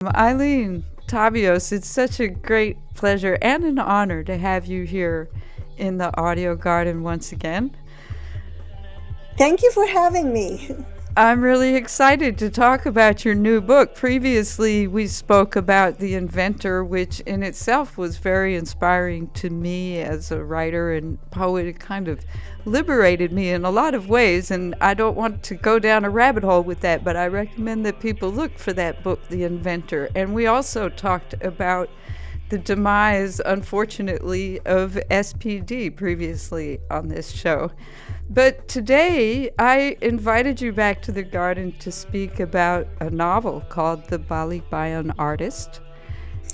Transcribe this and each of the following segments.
Eileen Tabios, it's such a great pleasure and an honor to have you here in the audio garden once again. Thank you for having me. I'm really excited to talk about your new book. Previously, we spoke about The Inventor, which in itself was very inspiring to me as a writer and poet. It kind of liberated me in a lot of ways, and I don't want to go down a rabbit hole with that, but I recommend that people look for that book, The Inventor. And we also talked about the demise, unfortunately, of SPD previously on this show. But today, I invited you back to the garden to speak about a novel called The Balikbayan Artist.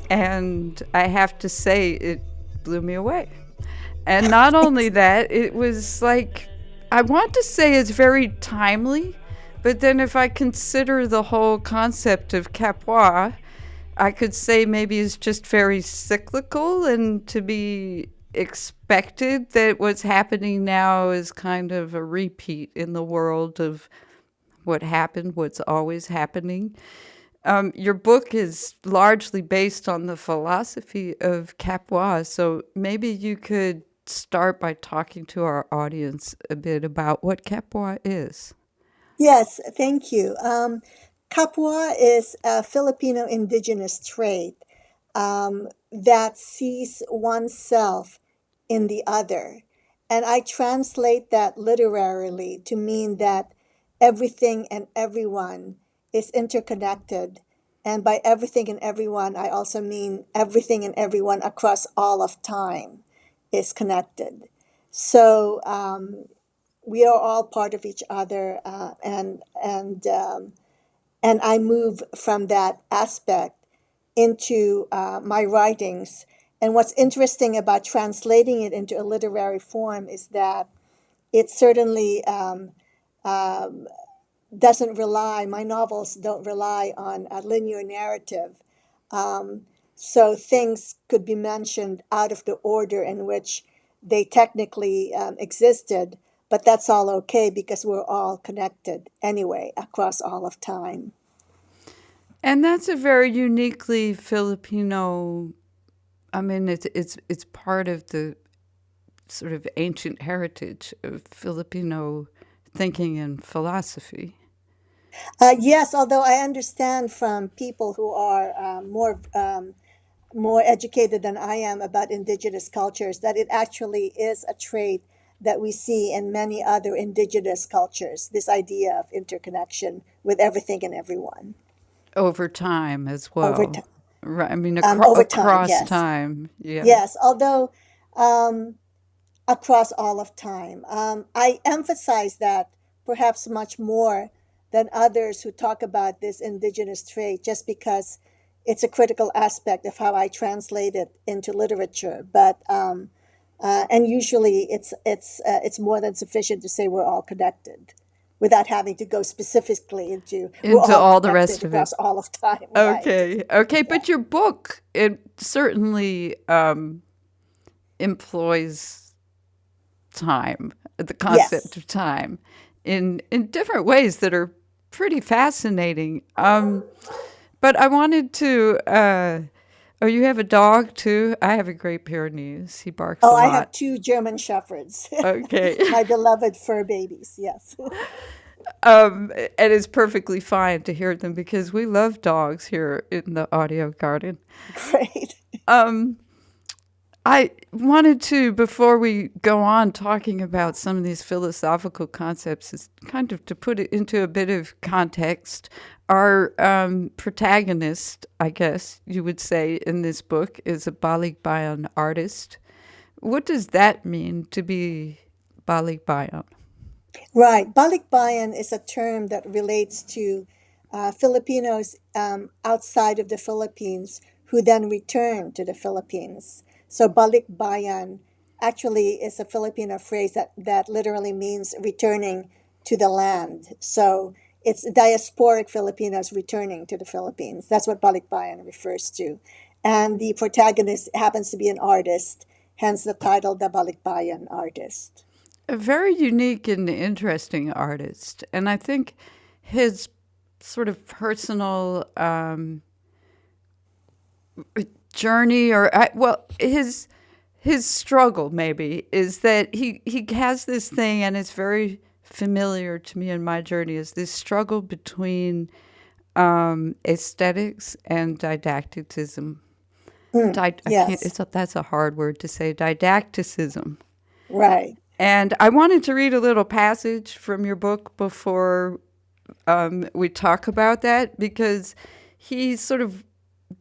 And I have to say, it blew me away. And not only that, it was like, I want to say it's very timely, but then if I consider the whole concept of Kapwa, I could say maybe it's just very cyclical and to be expected that what's happening now is kind of a repeat in the world of what happened, what's always happening. Your book is largely based on the philosophy of Kapwa, so maybe you could start by talking to our audience a bit about what Kapwa is. Yes, thank you. Kapwa is a Filipino indigenous trait that sees oneself in the other. And I translate that literally to mean that everything and everyone is interconnected. And by everything and everyone, I also mean everything and everyone across all of time is connected. So we are all part of each other, and I move from that aspect into my writings. And what's interesting about translating it into a literary form is that it certainly doesn't rely, my novels don't rely on a linear narrative. So things could be mentioned out of the order in which they technically existed, but that's all okay because we're all connected anyway across all of time. And that's a very uniquely Filipino. I mean, it's part of the sort of ancient heritage of Filipino thinking and philosophy. Yes, although I understand from people who are more educated than I am about indigenous cultures that it actually is a trait that we see in many other indigenous cultures. This idea of interconnection with everything and everyone Over time as over well. time. Right. I mean, Over time, across yes, time. Yeah. yes. Although across all of time, I emphasize that perhaps much more than others who talk about this indigenous trait, just because it's a critical aspect of how I translate it into literature. But and usually it's more than sufficient to say we're all connected, without having to go specifically into we're Into all all the rest connected of it. across all of time. Right? Okay. Okay. Yeah. But your book, it certainly employs time, the concept Yes. of time, in different ways that are pretty fascinating. But I wanted to. Oh, you have a dog too? I have a Great Pyrenees. He barks Oh, a I have lot. two German shepherds, Okay. my beloved fur babies. Yes. And it's perfectly fine to hear them because we love dogs here in the audio garden. Great. Um, I wanted to, before we go on talking about some of these philosophical concepts, is kind of to put it into a bit of context. Our protagonist, I guess you would say, in this book is a Balikbayan artist. What does that mean to be Balikbayan? Right. Balikbayan is a term that relates to Filipinos outside of the Philippines who then return to the Philippines. So balikbayan actually is a Filipino phrase that literally means returning to the land. So it's diasporic Filipinos returning to the Philippines. That's what balikbayan refers to. And the protagonist happens to be an artist, hence the title, The Balikbayan Artist. A very unique and interesting artist. And I think his sort of personal journey, his struggle maybe is that he has this thing, and it's very familiar to me in my journey, is this struggle between aesthetics and didacticism. I can't. Yes, That's a hard word to say. Didacticism. right. And I wanted to read a little passage from your book before we talk about that, because he sort of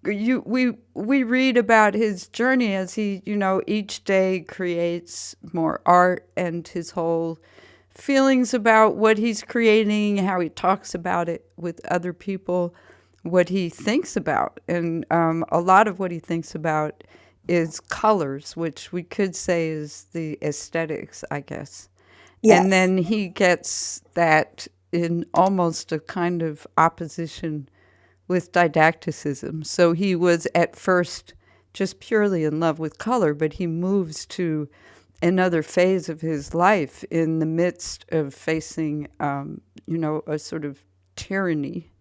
we read about his journey as he, each day creates more art, and his whole feelings about what he's creating, how he talks about it with other people, what he thinks about. And a lot of what he thinks about is colors, which we could say is the aesthetics, I guess. And Yes. then he gets that in almost a kind of opposition with didacticism. So he was at first just purely in love with color, but he moves to another phase of his life in the midst of facing, a sort of tyranny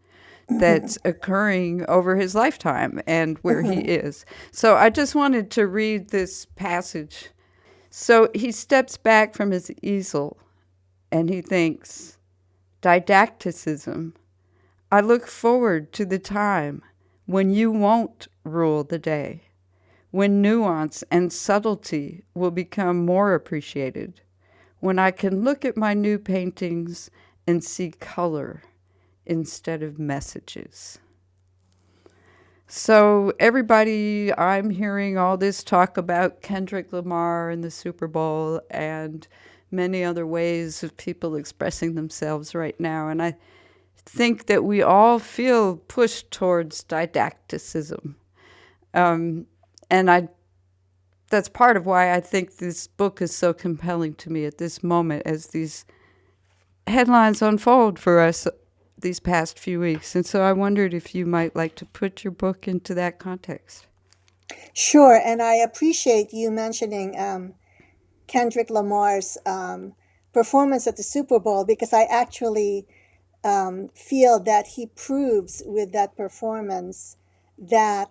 Hmm. that's occurring over his lifetime and where he is. So I just wanted to read this passage. So he steps back from his easel and he thinks, didacticism. I look forward to the time when you won't rule the day, when nuance and subtlety will become more appreciated, when I can look at my new paintings and see color instead of messages. So, everybody, I'm hearing all this talk about Kendrick Lamar and the Super Bowl and many other ways of people expressing themselves right now. And I think that we all feel pushed towards didacticism. Um, and that's part of why I think this book is so compelling to me at this moment as these headlines unfold for us these past few weeks. And so I wondered if you might like to put your book into that context. Sure. And I appreciate you mentioning Kendrick Lamar's performance at the Super Bowl, because I actually feel that he proves with that performance that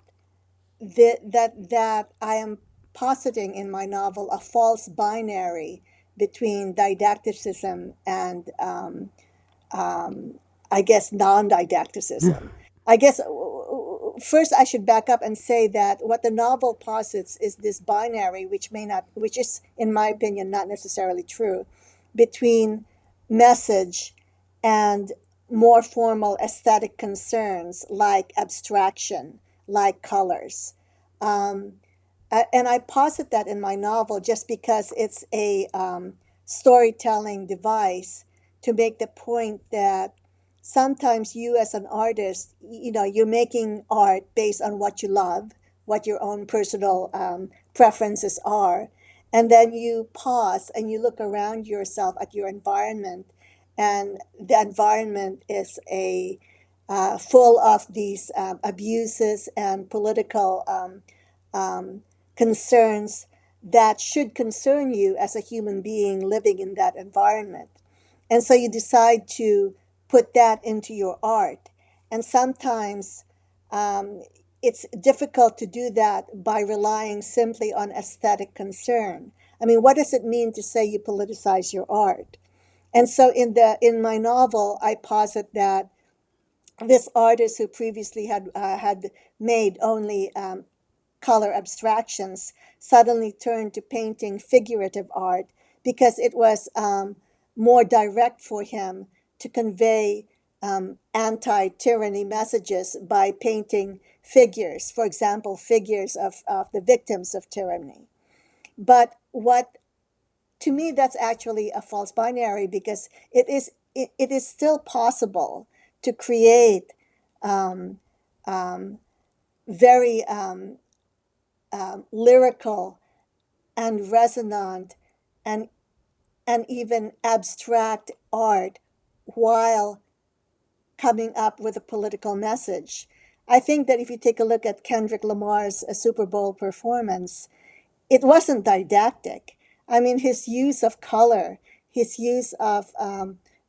that I am positing in my novel a false binary between didacticism and I guess non-didacticism. I guess first I should back up and say that what the novel posits is this binary, which may not, which is, in my opinion, not necessarily true, between message and more formal aesthetic concerns like abstraction, like colors. Um, and I posit that in my novel just because it's a storytelling device to make the point that sometimes you as an artist, you're making art based on what you love, what your own personal preferences are, and then you pause and you look around yourself at your environment, and the environment is a full of these abuses and political um, concerns that should concern you as a human being living in that environment. And so you decide to put that into your art. And sometimes um, it's difficult to do that by relying simply on aesthetic concern. I mean, what does it mean to say you politicize your art? And so in my novel, I posit that this artist who previously had made only color abstractions suddenly turned to painting figurative art because it was more direct for him to convey anti-tyranny messages by painting figures, for example, figures of the victims of tyranny. But what to me that's actually a false binary, because it is still possible to create um, um, very lyrical and resonant and even abstract art while coming up with a political message. I think that if you take a look at Kendrick Lamar's Super Bowl performance, it wasn't didactic. I mean, his use of color, his use of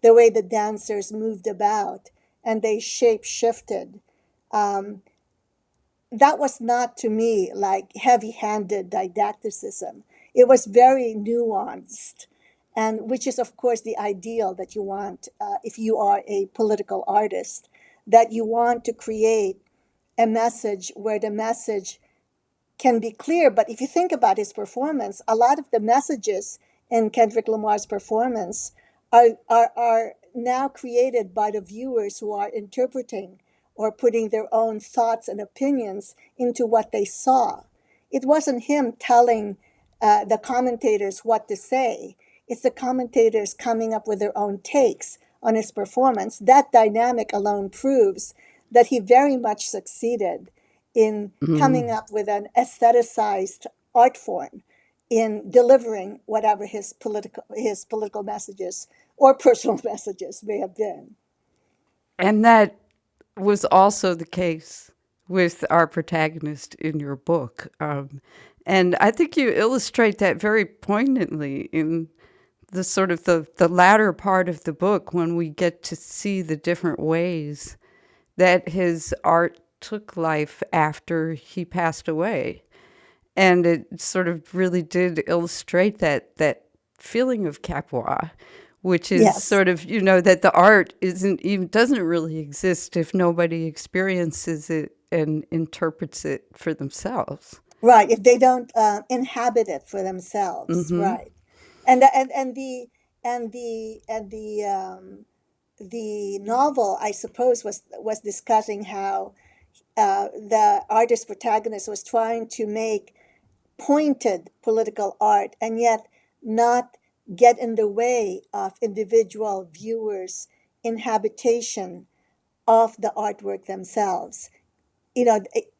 the way the dancers moved about and they shape shifted, um, that was not to me like heavy-handed didacticism. It was very nuanced, and which is of course the ideal that you want if you are a political artist, that you want to create a message where the message can be clear. But if you think about his performance, a lot of the messages in Kendrick Lamar's performance are now created by the viewers who are interpreting or putting their own thoughts and opinions into what they saw. It wasn't him telling the commentators what to say. It's the commentators coming up with their own takes on his performance. That dynamic alone proves that he very much succeeded in coming up with an aestheticized art form in delivering whatever his political messages or personal messages may have been. And that was also the case with our protagonist in your book. And I think you illustrate that very poignantly in the sort of the latter part of the book when we get to see the different ways that his art took life after he passed away. And it sort of really did illustrate that feeling of Kapwa, which is Yes, sort of, that the art doesn't really exist if nobody experiences it and interprets it for themselves. right. If they don't inhabit it for themselves, Hmm. right. And the novel, I suppose, was discussing how the artist protagonist was trying to make pointed political art and yet not get in the way of individual viewers' inhabitation of the artwork themselves.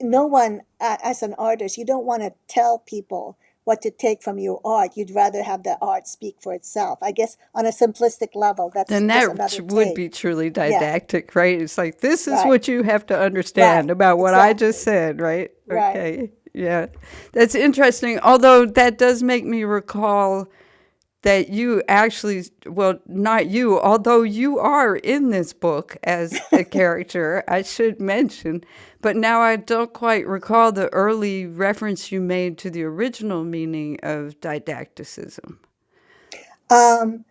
No one, as an artist, you don't want to tell people what to take from your art. You'd rather have the art speak for itself. I guess on a simplistic level, that's Then just that another would take. be truly Yeah, didactic, right? It's like, this is right, what you have to understand right, about what I just exactly. said, right? Right. Okay. Yeah. That's interesting. Although that does make me recall that you actually, well, not you, although you are in this book as a character, I should mention, but now I don't quite recall the early reference you made to the original meaning of didacticism. Um,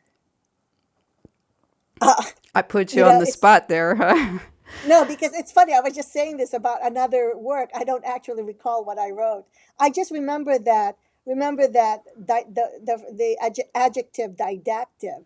uh, I put you on the it's spot there, huh? no, because it's funny. I was just saying this about another work. I don't actually recall what I wrote. I just remember that the adjective didactic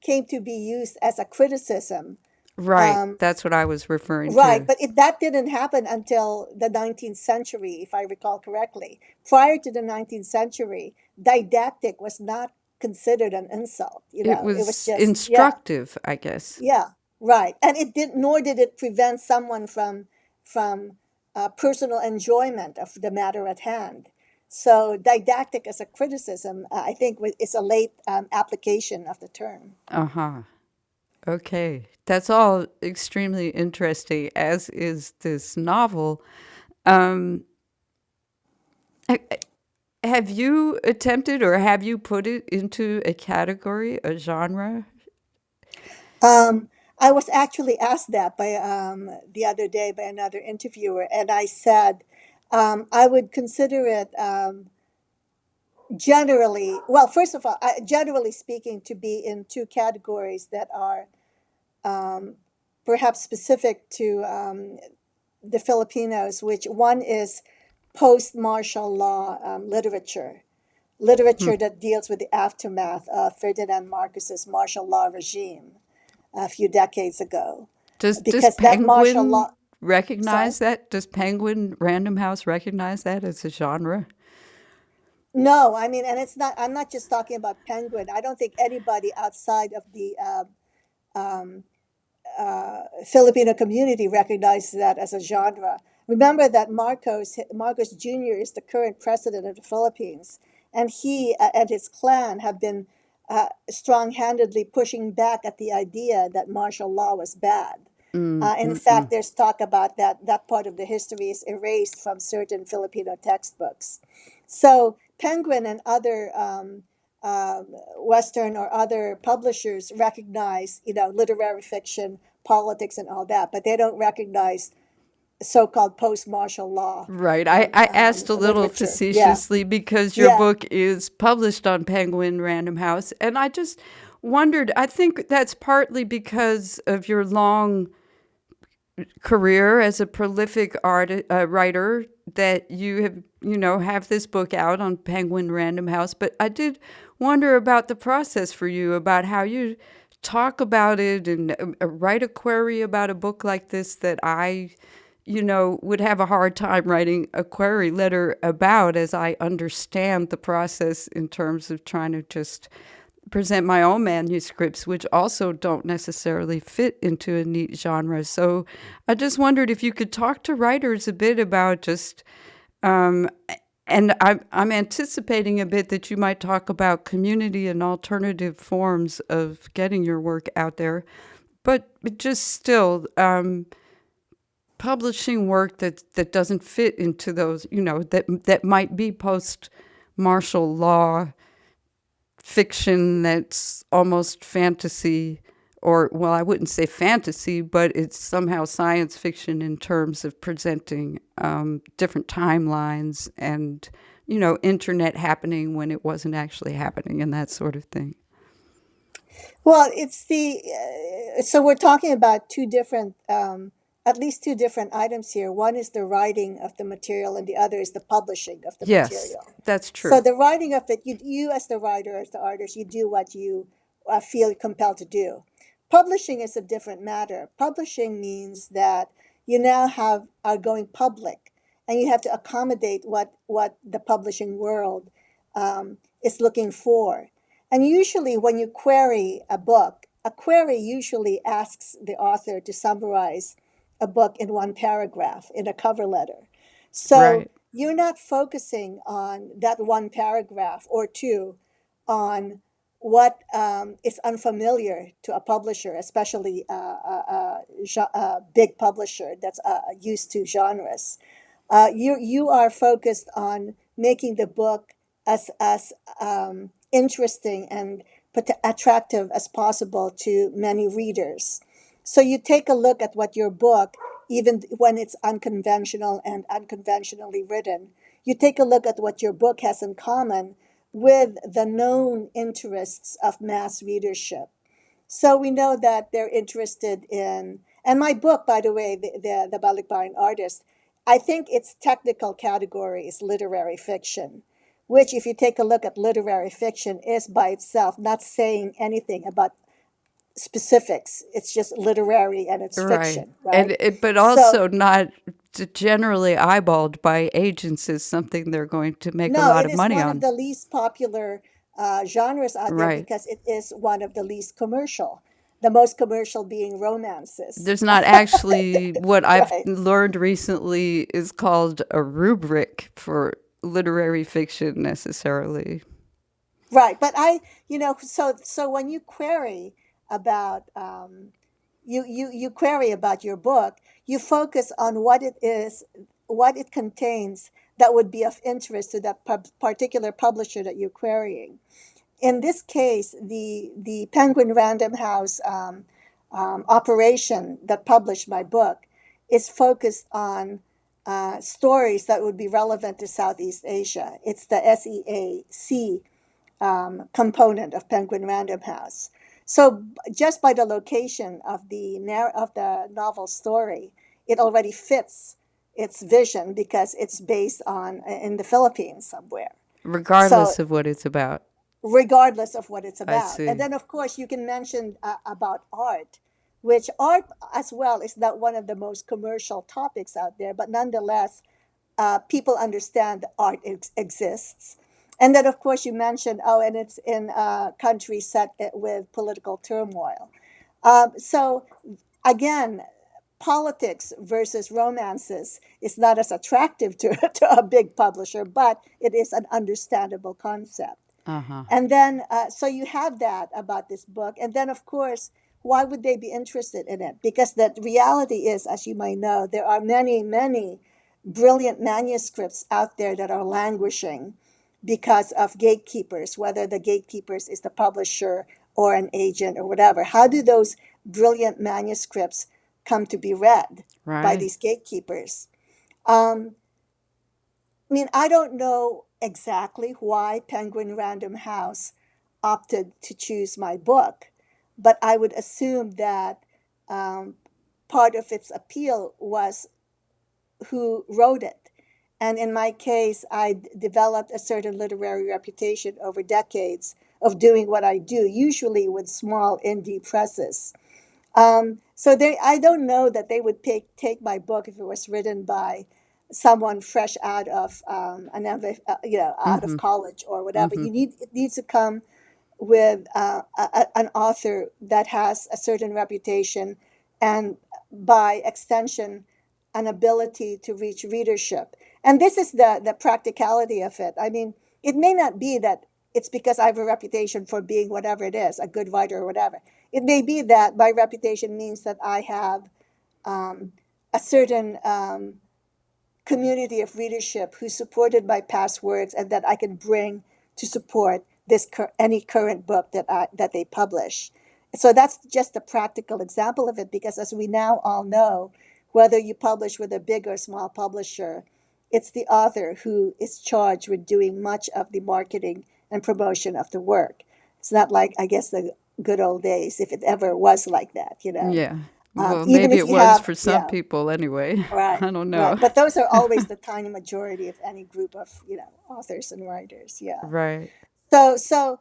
came to be used as a criticism. Right. Um, That's what I was referring right, to. but that didn't happen until the 19th century, if I recall correctly. Prior to the 19th century, didactic was not considered an insult. It It was was just, yeah. instructive, I guess. Yeah, right. And it did, nor did it prevent someone from personal enjoyment of the matter at hand. So didactic as a criticism, I think, is a late application of the term. Uh huh. Okay. That's all extremely interesting, as is this novel. Um, ha- have you attempted or have you put it into a category, a genre? Um, I was actually asked that by the other day by another interviewer, and I said I would consider it generally. Well, first of all, generally speaking, to be in two categories that are um, perhaps specific to the Filipinos, which one is post martial law Hmm. literature that deals with the aftermath of Ferdinand Marcos's martial law regime a few decades ago. Does Because that martial Penguin law, sorry? recognize that? Does Penguin Random House recognize that as a genre? No, I mean, and it's not, I'm not just talking about Penguin. I don't think anybody outside of the um, Filipino community recognizes that as a genre. Remember that Marcos Jr. is the current president of the Philippines, and he and his clan have been strong-handedly pushing back at the idea that martial law was bad. In Mm-mm-mm. fact, there's talk about that part of the history is erased from certain Filipino textbooks. So Penguin and other Western or other publishers recognize, literary fiction, politics, and all that, but they don't recognize so-called post-martial law Right. I asked a little literature. Yeah, facetiously because your yeah. book is published on Penguin Random House. And I just wondered, I think that's partly because of your long career as a prolific writer that you have, have this book out on Penguin Random House. But I did wonder about the process for you, about how you talk about it and write a query about a book like this that I would have a hard time writing a query letter about, as I understand the process in terms of trying to just present my own manuscripts, which also don't necessarily fit into a neat genre. So I just wondered if you could talk to writers a bit about just, and I'm anticipating a bit that you might talk about community and alternative forms of getting your work out there, but just still, publishing work that doesn't fit into those, that might be post martial law fiction that's almost fantasy, or, well, I wouldn't say fantasy, but it's somehow science fiction in terms of presenting different timelines and, internet happening when it wasn't actually happening and that sort of thing. Well, so we're talking about at least two different items here. One is the writing of the material, and the other is the publishing of the Yes, material. that's true. So the writing of it, you as the writer, as the artist, you do what you feel compelled to do. Publishing is a different matter. Publishing means that you now are going public, and you have to accommodate what the publishing world is looking for. And usually, when you query a book, a query usually asks the author to summarize a book in one paragraph in a cover letter. So Right. you're not focusing on that one paragraph or two on what is unfamiliar to a publisher, especially a big publisher that's used to genres. You are focused on making the book as interesting and attractive as possible to many readers. So you take a look at what your book, even when it's unconventional and unconventionally written, you take a look at what your book has in common with the known interests of mass readership. So we know that they're interested in, and my book, by the way, the Balikbayan Artist, I think its technical category is literary fiction, which, if you take a look at literary fiction, is by itself not saying anything about specifics. It's just literary and it's Right. fiction, And right? but So also not generally eyeballed by agents as something they're going to make a no, lot it of is money one of on. the least popular genres out there Right. because it is one of the least commercial. The most commercial being romances, There's not actually what I've right? learned recently is called a rubric for literary fiction necessarily. Right. But so when you query about you query about your book, you focus on what it is, what it contains that would be of interest to that particular publisher that you're querying. In this case, the Penguin Random House operation that published my book is focused on stories that would be relevant to Southeast Asia. It's the SEAC component of Penguin Random House. So just by the location of the novel story, it already fits its vision because it's based on in the Philippines somewhere. So Regardless of what it's about. regardless of what it's I about. And see. then, of course, you can mention about art, which art as well is not one of the most commercial topics out there, but nonetheless, people understand that art exists. And then, of course, you mentioned, oh, and it's in a country set with political turmoil. So, again, politics versus romances is not as attractive to, to a big publisher, but it is an understandable concept. Uh-huh. And then, so you have that about this book. And then, of course, why would they be interested in it? Because the reality is, as you might know, there are many, many brilliant manuscripts out there that are languishing because of gatekeepers, whether the gatekeepers is the publisher or an agent or whatever. How do those brilliant manuscripts come to be read by Right. these gatekeepers. Um, I mean, I don't know exactly why Penguin Random House opted to choose my book, but I would assume that um, part of its appeal was who wrote it. And in my case, I developed a certain literary reputation over decades of doing what I do, usually with small indie presses. So I don't know that they would take my book if it was written by someone fresh out of out of Mm-hmm. college or whatever. Mm-hmm. It needs to come with an author that has a certain reputation and by extension an ability to reach readership. And this is the practicality of it. I mean, it may not be that it's because I have a reputation for being whatever it is, a good writer or whatever. It may be that my reputation means that I have um, a certain community of readership who supported my past works and that I can bring to support any current book that they publish. So that's just a practical example of it because as we now all know, whether you publish with a big or small publisher, it's the author who is charged with doing much of the marketing and promotion of the work. It's not like, I guess, the good old days, if it ever was like that, you know. Yeah. Well, Even maybe if it you was have, for some yeah, people anyway. right, I don't right. know. But those are always the tiny majority of any group of, authors and writers. Yeah. Right. So, so,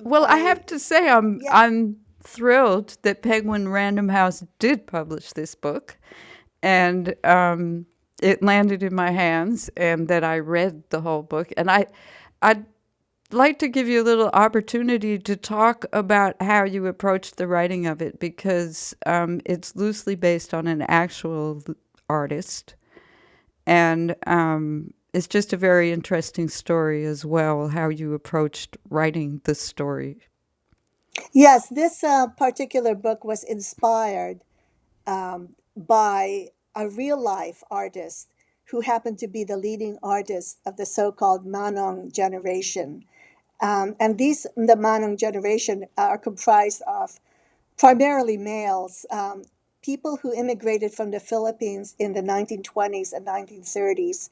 Well, I I, have to say yeah, I'm thrilled that Penguin Random House did publish this book, and it landed in my hands, and that I read the whole book. And I'd like to give you a little opportunity to talk about how you approached the writing of it, because it's loosely based on an actual artist, and it's just a very interesting story as well, how you approached writing the story. yes, this particular book was inspired by a real life artist who happened to be the leading artist of the so-called Manong generation. And the Manong generation are comprised of primarily males, people who immigrated from the Philippines in the 1920s and 1930s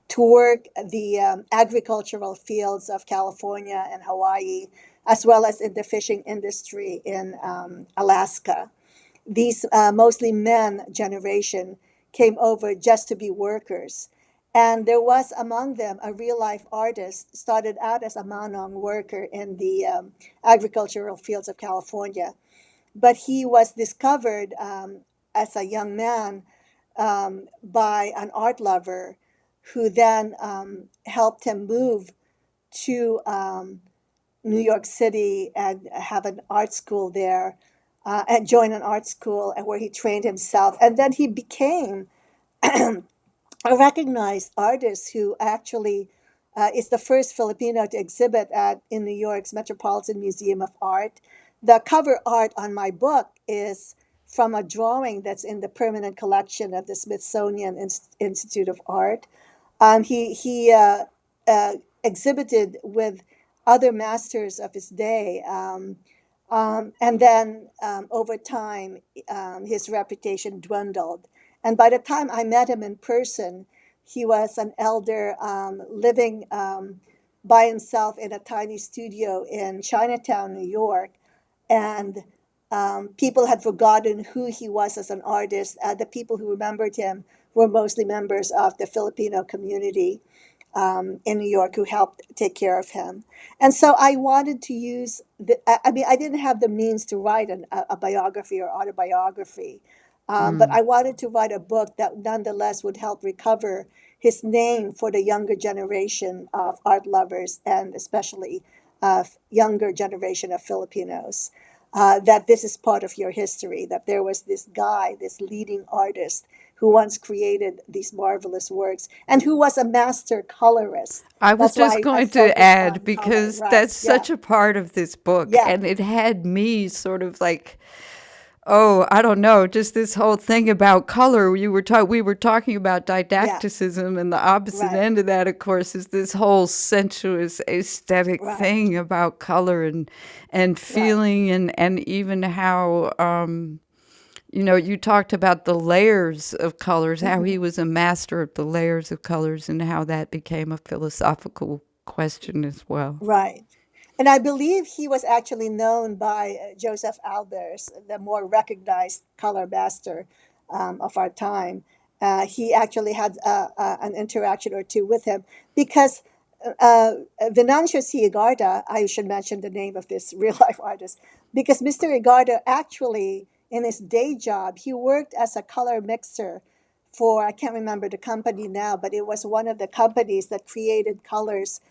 to work the agricultural fields of California and Hawaii, as well as in the fishing industry in Alaska. These mostly men generation came over just to be workers. And there was among them a real life artist, started out as a Manong worker in the agricultural fields of California, but he was discovered as a young man by an art lover who then helped him move to New York City and have an art school there and join an art school and where he trained himself. And then he became a recognized artist who actually is the first Filipino to exhibit in New York's Metropolitan Museum of Art. The cover art on my book is from a drawing that's in the permanent collection of the Smithsonian Institute of Art. He uh, exhibited with other masters of his day. And then over time, his reputation dwindled. And by the time I met him in person, he was an elder living by himself in a tiny studio in Chinatown, New York. And people had forgotten who he was as an artist. The people who remembered him were mostly members of the Filipino community in New York who helped take care of him. And so I wanted to use I mean, I didn't have the means to write a biography or autobiography, but Mm. I wanted to write a book that nonetheless would help recover his name for the younger generation of art lovers and especially younger generation of Filipinos. That this is part of your history, that there was this guy, this leading artist who once created these marvelous works and who was a master colorist. I was That's just why I going to focused add, on color. because Right. that's Yeah. such a part of this book, Yeah. and it had me sort of like, oh, I don't know, just this whole thing about color. We were talking about Yeah. didacticism, and the opposite Right. end of that, of course, is this whole sensuous aesthetic Right. thing about color and Right. feeling, and even how You talked about the layers of colors, how he Mhm. was a master of the layers of colors, and how that became a philosophical question as well. Right. And I believe he was actually known by Joseph Albers, the more recognized color master of our time. He actually had an interaction or two with him because Venancio Igarta, I should mention the name of this real life artist, because Mr. Igarta actually, in his day job, he worked as a color mixer for, I can't remember the company now, but it was one of the companies that created colors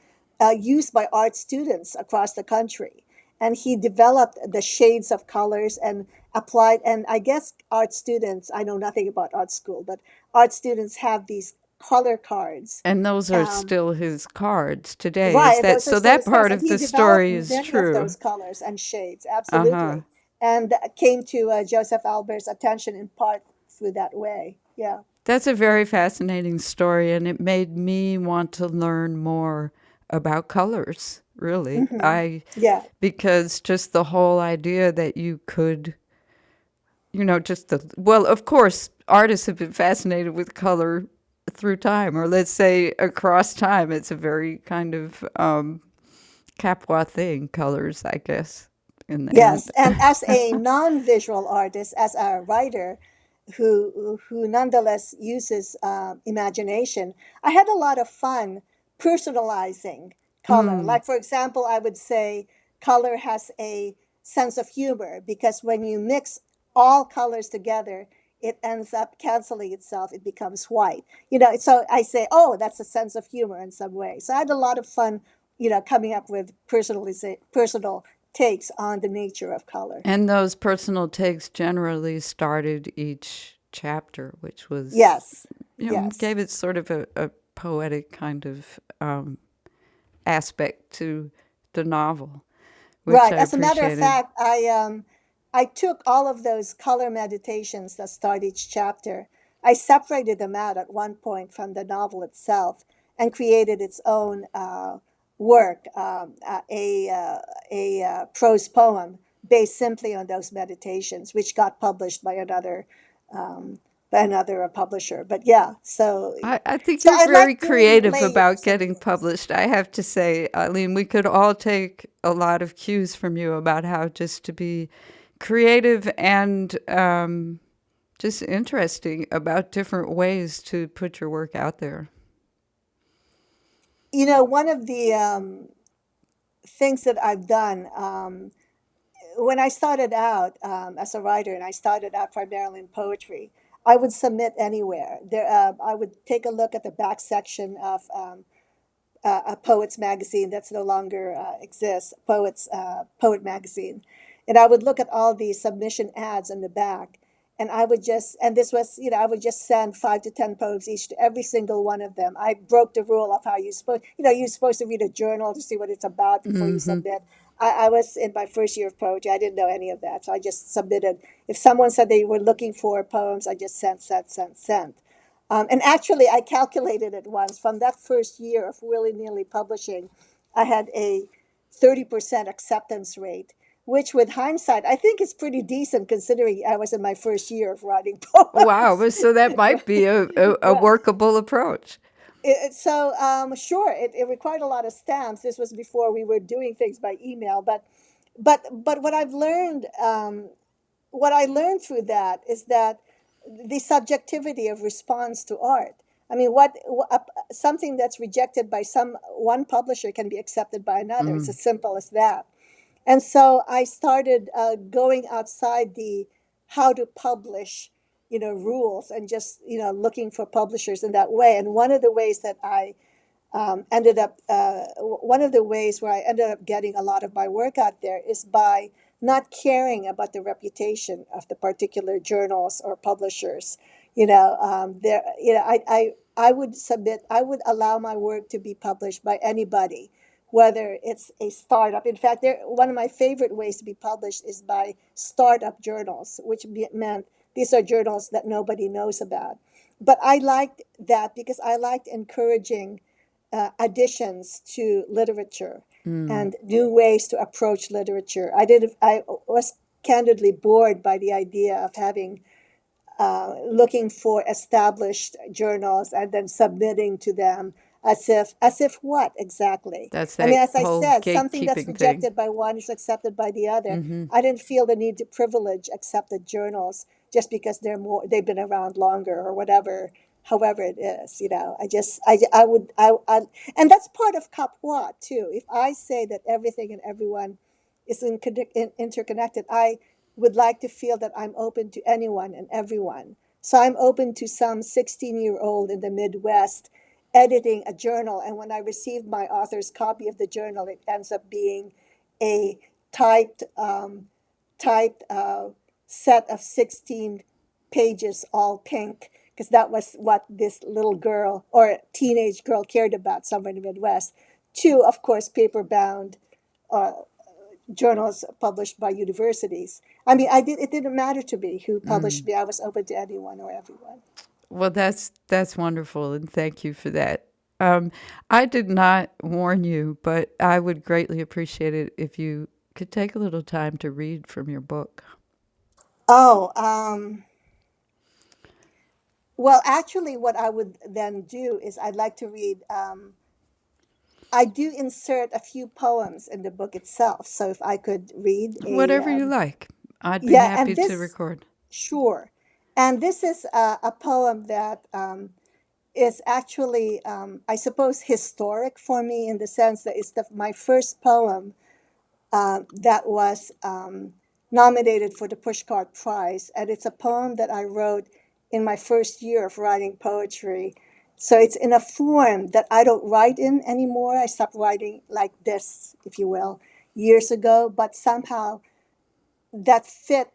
used by art students across the country. And he developed the shades of colors and applied. And I guess art students, I know nothing about art school, but art students have these color cards. And those are Um, still his cards today. Is right, that those are so? still That his cards. part And of he the developed story is many of true. those colors and shades, Uh huh. absolutely. And came to Joseph Albers' attention in part through that way. Yeah. That's a very fascinating story, and it made me want to learn more about colors, really. Hmm. Yeah. Because just the whole idea that you could, well, of course, artists have been fascinated with color through time, or let's say across time. It's a very kind of Kapwa thing, colors, I guess, in the Yes, end. and as a non-visual artist, as a writer who nonetheless uses imagination, I had a lot of fun personalizing color. Mm. Like, for example, I would say color has a sense of humor because when you mix all colors together, it ends up canceling itself. It becomes white. So I say, oh, that's a sense of humor in some way. So I had a lot of fun, coming up with personal takes on the nature of color. And those personal takes generally started each chapter, which was, Yes, yes, gave it sort of a poetic kind of aspect to the novel, which right. I As a matter of appreciated. fact, I took all of those color meditations that start each chapter. I separated them out at one point from the novel itself and created its own work, a prose poem based simply on those meditations, which got published um, by another publisher. But yeah, so I think so you're I very like doing creative about layers of getting things. published. I have to say, Eileen, we could all take a lot of cues from you about how just to be creative and just interesting about different ways to put your work out there. One of the things that I've done when I started out as a writer, and I started out primarily in poetry, I would submit anywhere. I would take a look at the back section of a Poets magazine that's no longer exists, Poet magazine, and I would look at all the submission ads in the back, and I would just, and this was, I would just send 5 to 10 poems each to every single one of them. I broke the rule of how you're supposed to read a journal to see what it's about before you Hmm. submit. I was in my first year of poetry. I didn't know any of that, so I just submitted. If someone said they were looking for poems, I just sent, sent, sent, sent. And actually, I calculated it once. From that first year of willy-nilly publishing, I had a 30% acceptance rate, which with hindsight, I think is pretty decent considering I was in my first year of writing Wow, poems. but so that might be a Yeah. workable approach. Sure, it required a lot of stamps. This was before we were doing things by email, but what I learned through that is that the subjectivity of response to art. I mean, something that's rejected by one publisher can be accepted by another. It's Mm. as simple as that. And so I started going outside the how to publish, rules and just looking for publishers in that way. And one of the ways that I ended up one of the ways where I ended up getting a lot of my work out there is by not caring about the reputation of the particular journals or publishers. There, I would submit, I would allow my work to be published by anybody, whether it's a startup. In fact, one of my favorite ways to be published is by startup journals, which meant these are journals that nobody knows about. But I liked that because I liked encouraging additions to literature Mm. and new ways to approach literature. I was candidly bored by the idea of having looking for established journals and then submitting to them as if what exactly? That's I mean, that as I whole said, something that's gatekeeping thing. rejected by one is accepted by the other. Hmm. I didn't feel the need to privilege accepted journals just because they've been around longer or whatever, however it is. I would I and that's part of Kapwa too. If I say that everything and everyone is interconnected, I would like to feel that I'm open to anyone and everyone. So I'm open to some 16-year-old in the Midwest editing a journal. And when I receive my author's copy of the journal, it ends up being a typed set of 16 pages, all pink, because that was what this little girl or teenage girl cared about somewhere in the Midwest. To, of course, paper bound uh, journals published by universities. I mean, it didn't matter to me who published me. I was open to anyone or everyone. Well, that's wonderful, and thank you for that. Um, I did not warn you, but I would greatly appreciate it if you could take a little time to read from your book. Oh, well, actually, what I would then do is I'd like to read. I do insert a few poems in the book itself. So if I could read a, Whatever you like. I'd be yeah, and happy to this, record. sure. And this is a poem that is actually, I suppose, historic for me in the sense that it's my first poem that was nominated for the Pushcart Prize. And it's a poem that I wrote in my first year of writing poetry. So it's in a form that I don't write in anymore. I stopped writing like this, if you will, years ago. But somehow that fit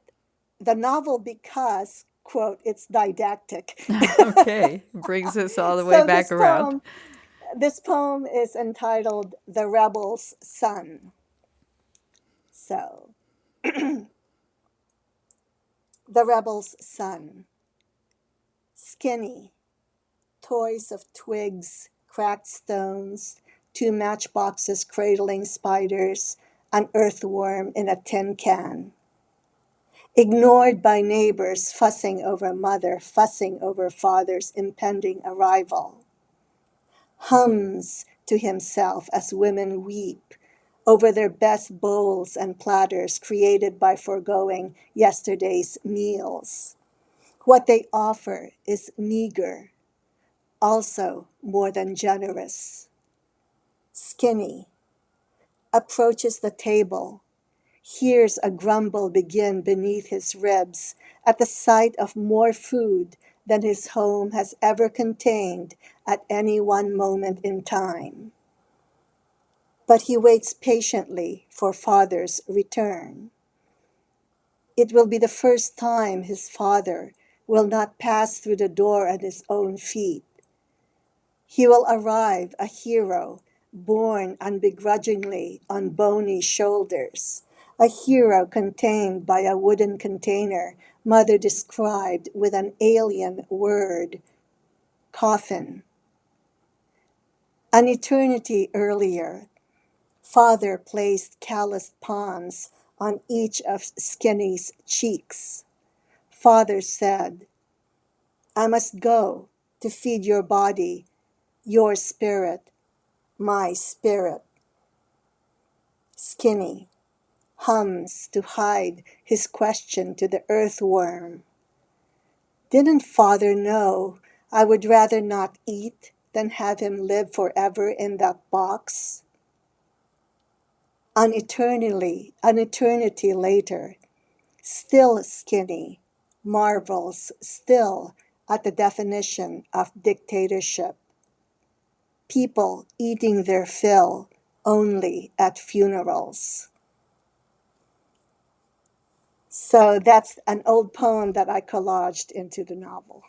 the novel because, quote, it's didactic. Okay, brings us all the way So back around. this poem is entitled "The Rebel's Son." So, the rebel's son, skinny, toys of twigs, cracked stones, two matchboxes cradling spiders, an earthworm in a tin can. Ignored by neighbors, fussing over mother, fussing over father's impending arrival. Hums to himself as women weep over their best bowls and platters created by foregoing yesterday's meals. What they offer is meager, also more than generous. Skinny approaches the table, hears a grumble begin beneath his ribs at the sight of more food than his home has ever contained at any one moment in time. But he waits patiently for father's return. It will be the first time his father will not pass through the door at his own feet. He will arrive a hero, borne unbegrudgingly on bony shoulders, a hero contained by a wooden container mother described with an alien word, coffin. An eternity earlier, father placed calloused palms on each of Skinny's cheeks. Father said, I must go to feed your body, your spirit, my spirit. Skinny hums to hide his question to the earthworm. Didn't father know I would rather not eat than have him live forever in that box? An eternity later, still Skinny marvels still at the definition of dictatorship. People eating their fill only at funerals. So that's an old poem that I collaged into the novel.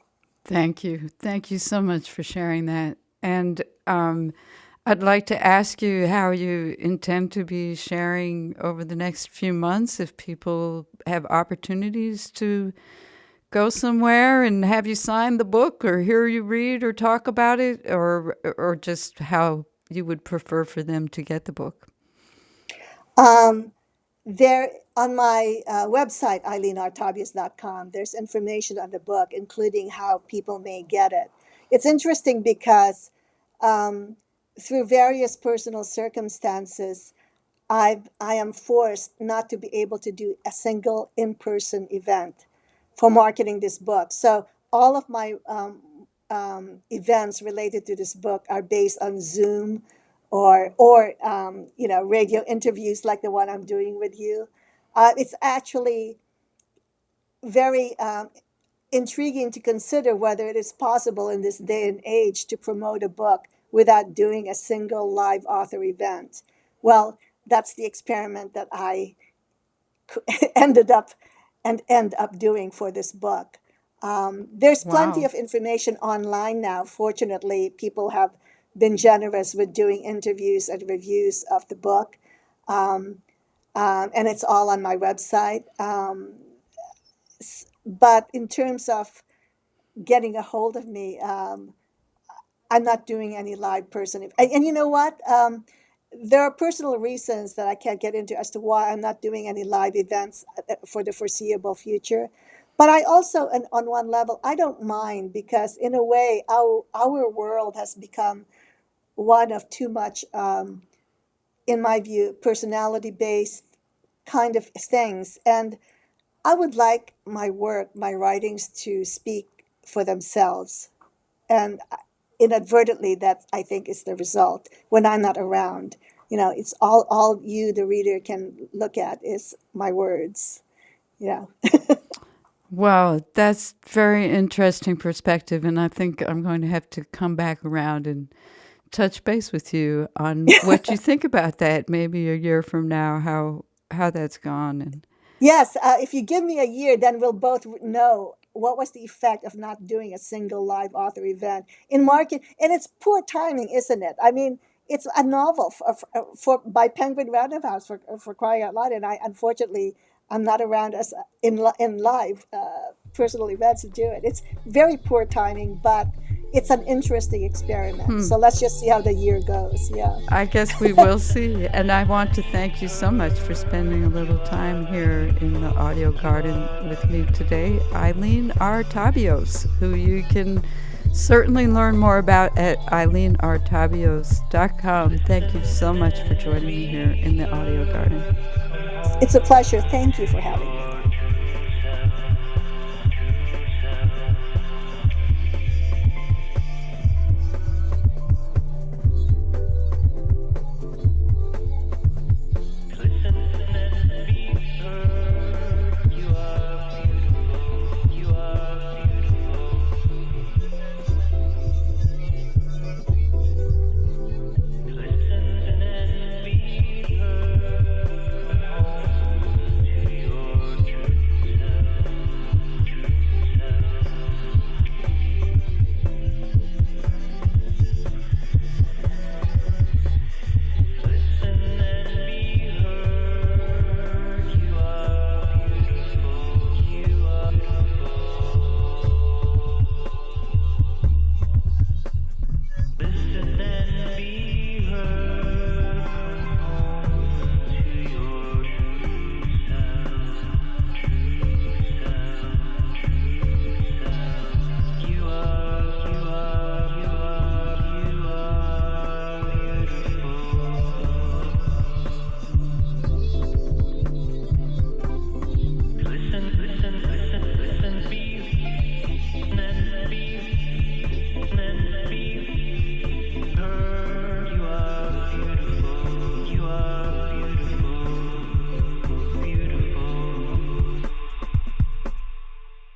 Thank you. Thank you so much for sharing that. And I'd like to ask you how you intend to be sharing over the next few months if people have opportunities to go somewhere and have you sign the book or hear you read or talk about it, or just how you would prefer for them to get the book. Um, there On my website, eileenrtabios.com, there's information on the book, including how people may get it. It's interesting because um, through various personal circumstances, I am forced not to be able to do a single in-person event for marketing this book. So all of my events related to this book are based on Zoom or radio interviews like the one I'm doing with you. It's actually very intriguing to consider whether it is possible in this day and age to promote a book without doing a single live author event. Well, that's the experiment that I ended up and end up doing for this book. There's plenty Wow. of information online now. Fortunately, people have been generous with doing interviews and reviews of the book, um, and it's all on my website. But in terms of getting a hold of me, I'm not doing any live person. And you know what? There are personal reasons that I can't get into as to why I'm not doing any live events for the foreseeable future. But I also, and on one level, I don't mind because in a way, our world has become one of too much, in my view, personality based kind of things. And I would like my work, my writings to speak for themselves. And inadvertently, that I think is the result when I'm not around. It's all you, the reader, can look at is my words. Yeah. Wow, that's very interesting perspective, and I think I'm going to have to come back around and touch base with you on what you think about that. Maybe a year from now, how that's gone. And Yes, if you give me a year, then we'll both know what was the effect of not doing a single live author event in market. And it's poor timing, isn't it? I mean, it's a novel for by Penguin Random House for crying out loud, and I unfortunately I'm not around as in live personal events to do it. It's very poor timing, but it's an interesting experiment. So let's just see how the year goes. Yeah. I guess we will see. And I want to thank you so much for spending a little time here in the audio garden with me today, Eileen R. Tabios, who you can certainly learn more about at eileenrtabios.com. Thank you so much for joining me here in the audio garden. It's a pleasure. Thank you for having me.